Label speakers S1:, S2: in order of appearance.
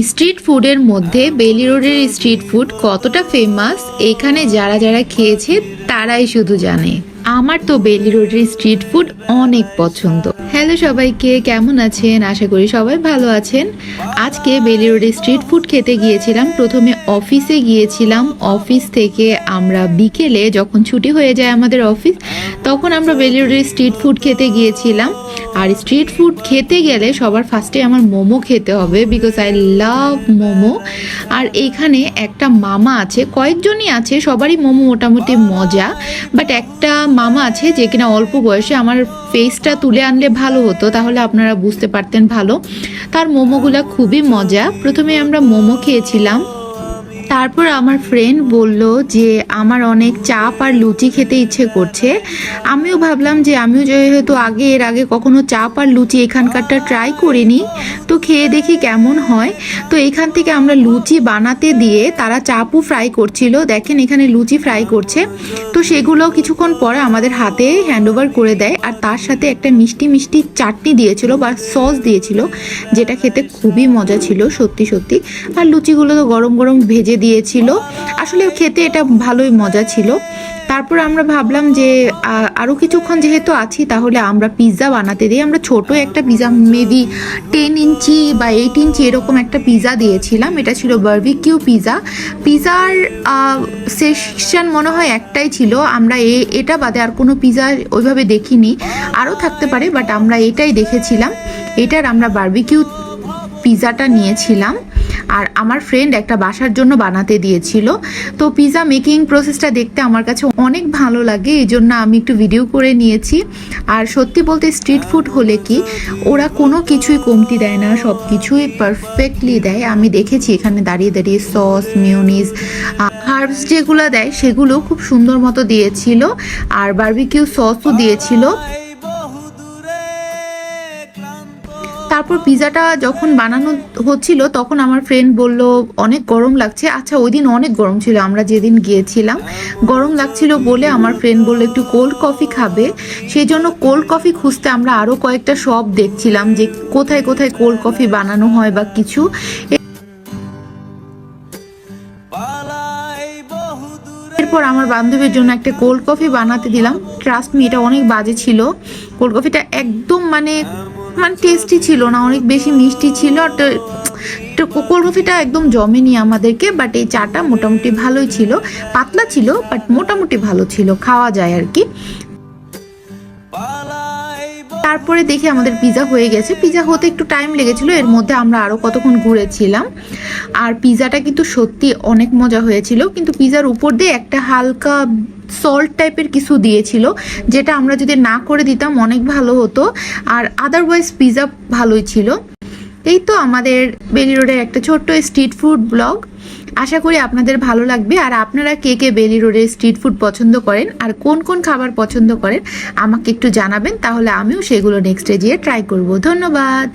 S1: Street ফুডের মধ্যে বেলি রোডের স্ট্রিট ফুড কতটা ফেমাস এখানে যারা যারা খেয়েছে তারাই শুধু জানে। আমার তো বেলি রোডের স্ট্রিট ফুড অনেক পছন্দ। হ্যালো সবাইকে, কেমন আছেন? আশা করি সবাই ভালো আছেন। আজকে বেলি রোডের স্ট্রিট ফুড খেতে গিয়েছিলাম। প্রথমে অফিসে গিয়েছিলাম, অফিস থেকে আমরা বিকেলে যখন ছুটি হয়ে যায় আমাদের অফিস, তখন আমরা বেলি রোডের স্ট্রিট ফুড খেতে গিয়েছিলাম। আর স্ট্রিট ফুড খেতে গেলে সবার ফার্স্টে আমার মোমো খেতে হবে, বিকজ আই লাভ মোমো। আর এইখানে একটা মামা আছে, কয়েকজনই আছে, সবারই মোমো মোটামুটি মজা, বাট একটা মামা আছে যে কিনা অল্প বয়সে। আমার ফেসটা তুলে আনলে ভালো হতো, তাহলে আপনারা বুঝতে পারতেন ভালো। তার মোমোগুলা খুবই মজা। প্রথমে আমরা মোমো খেয়েছিলাম, তারপর আমার ফ্রেন্ড বলল যে আমার অনেক চাপ আর লুচি খেতে ইচ্ছে করছে। আমিও ভাবলাম যে আমিও যেহেতু এর আগে কখনো চাপ আর লুচি এখানকারটা ট্রাই করিনি, তো খেয়ে দেখি কেমন হয়। তো এখান থেকে আমরা লুচি বানাতে দিয়ে তারা চাপও ফ্রাই করছিল, দেখেন এখানে লুচি ফ্রাই করছে। তো সেগুলো কিছুক্ষণ পরে আমাদের হাতে হ্যান্ডওভার করে দেয়, আর তার সাথে একটা মিষ্টি মিষ্টি চাটনি দিয়েছিল বা সস দিয়েছিল, যেটা খেতে খুবই মজা ছিল সত্যি সত্যি। আর লুচিগুলো তো গরম গরম ভেজে দিয়েছিল, আসলে খেতে এটা ভালোই মজা ছিল। তারপর আমরা ভাবলাম যে আরও কিছুক্ষণ যেহেতু আছি, তাহলে আমরা পিৎজা বানাতে দিই। আমরা ছোট একটা পিৎজা, মেবি 10 ইঞ্চি বা 8 ইঞ্চি এরকম একটা পিৎজা দিয়েছিলাম। এটা ছিল বারবিকিউ পিৎজা। পিৎজার সেকশন মনে হয় একটাই ছিল, আমরা এটা বাদে আর কোনো পিৎজা ওইভাবে দেখিনি, আরও থাকতে পারে, বাট আমরা এটাই দেখেছিলাম। এটার আমরা বারবিকিউ পিৎজাটা নিয়েছিলাম, আর আমার ফ্রেন্ড একটা বাসার জন্য বানাতে দিয়েছিল। তো পিৎজা মেকিং প্রসেসটা দেখতে আমার কাছে অনেক ভালো লাগে, এই জন্য আমি একটু ভিডিও করে নিয়েছি। আর সত্যি বলতে স্ট্রিট ফুড হলে কি ওরা কোনো কিছুই কমতি দেয় না, সব কিছুই পারফেক্টলি দেয়। আমি দেখেছি এখানে দাঁড়িয়ে দাঁড়িয়ে সস, মেয়োনিজ, হার্বস যেগুলো দেয় সেগুলো খুব সুন্দর মতো দিয়েছিল, আর বারবিকিউ সসও দিয়েছিল। তারপর পিৎজাটা যখন বানানো হচ্ছিল তখন আমার ফ্রেন্ড বলল অনেক গরম লাগছে। আচ্ছা, ওই দিন অনেক গরম ছিল, আমরা যেদিন গিয়েছিলাম গরম লাগছিল বলে আমার ফ্রেন্ড বললো একটু কোল্ড কফি খাবে। সেই জন্য কোল্ড কফি খুঁজতে আমরা আরও কয়েকটা শপ দেখছিলাম যে কোথায় কোথায় কোল্ড কফি বানানো হয় বা কিছু। এরপর আমার বান্ধবীর জন্য একটা কোল্ড কফি বানাতে দিলাম। ট্রাস্ট মি, এটা অনেক বাজে ছিল। কোল্ড কফিটা একদম মানে টেস্টি ছিল না, অনেক বেশি মিষ্টি ছিল। কোল্ড কফিটা একদম জমেনি আমাদেরকে, বাট এই চাটা মোটামুটি ভালোই ছিল, পাতলা ছিল বাট মোটামুটি ভালো ছিল, খাওয়া যায় আর কি। তারপরে দেখি আমাদের পিৎজা হয়ে গেছে। পিৎজা হতে একটু টাইম লেগেছিল, এর মধ্যে আমরা আরও কতক্ষণ ঘুরেছিলাম। আর পিৎজাটা কিন্তু সত্যি অনেক মজা হয়েছিল, কিন্তু পিৎজার উপর দিয়ে একটা হালকা সল্ট টাইপের কিছু দিয়েছিল, যেটা আমরা যদি না করে দিতাম অনেক ভালো হতো। আর আদারওয়াইজ পিৎজা ভালোই ছিল। এই তো আমাদের বেলি রোডের একটা ছোট্ট স্ট্রিট ফুড ব্লগ। আশা করি আপনাদের ভালো লাগবে। আর আপনারা কে কে বেলি রোডের স্ট্রিট ফুড পছন্দ করেন আর কোন কোন খাবার পছন্দ করেন আমাকে একটু জানাবেন, তাহলে আমিও সেগুলো নেক্সটে গিয়ে ট্রাই করব। ধন্যবাদ।